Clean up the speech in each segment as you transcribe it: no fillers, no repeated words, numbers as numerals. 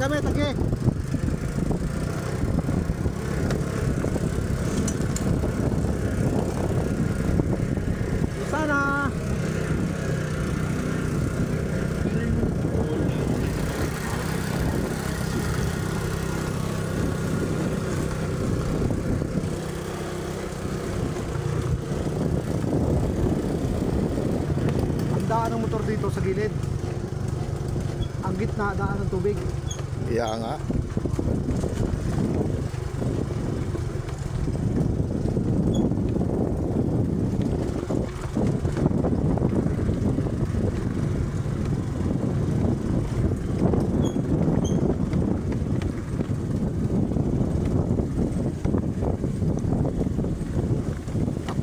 kami, tagi. Sana. Ang daan ng motor dito sa gilid. Ang gitna, daan ng tubig. Iya nga.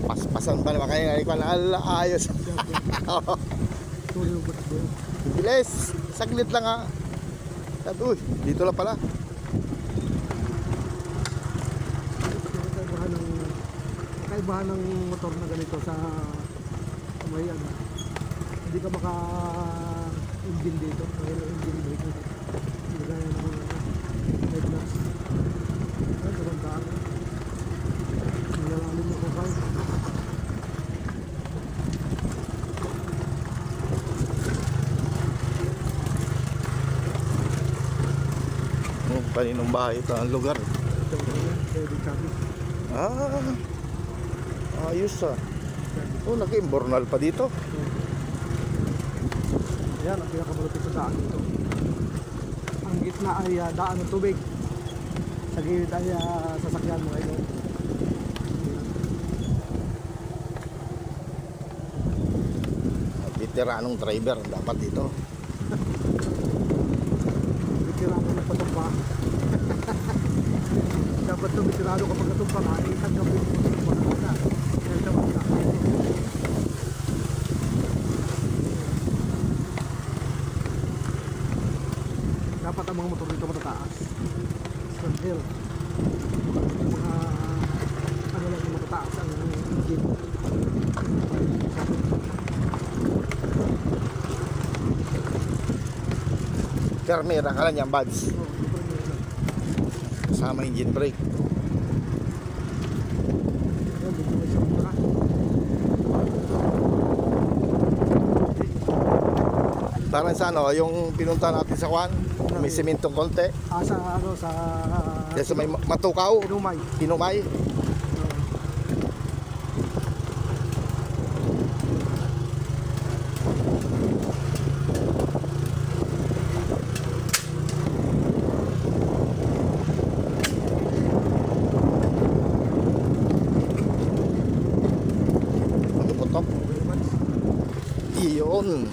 Paspasan pa naman kayo. Ay, ayos. Bilis. Saglit lang ha. Uy, dito lang pala. Kaibahan ng motor na ganito sa may ano. Hindi ka maka-engine dito. Mayroon engine brake dito. Hindi kaya ng headlights. Ay, kabandaan. Sinalalim mo ko kayo. Kaninong bahay ito ang lugar. Ayos ah. Oh, nag-imbornal pa dito. Yan ang pinakamalapit sa daan dito. Ang gitna ay daan ng tubig. Sa gilid ay sasakyan mga ito. Veteranong driver dapat dito. Veteranong nagpatumpa. Dapat ito veterano kapag natumpa ka, ay isang gabi mo na. Dapat ang mga motor dito matataas. Stand hill. Mga ano lang yung matataas ang engine. Karmera ka lang yan, buds. Kasama engine brake. Parang sa ano, yung pinunta natin sa Juan, may sementong konti. Sa ano, sa Yan sa may Matukaw, Pinumay. Pinumay. Iyon.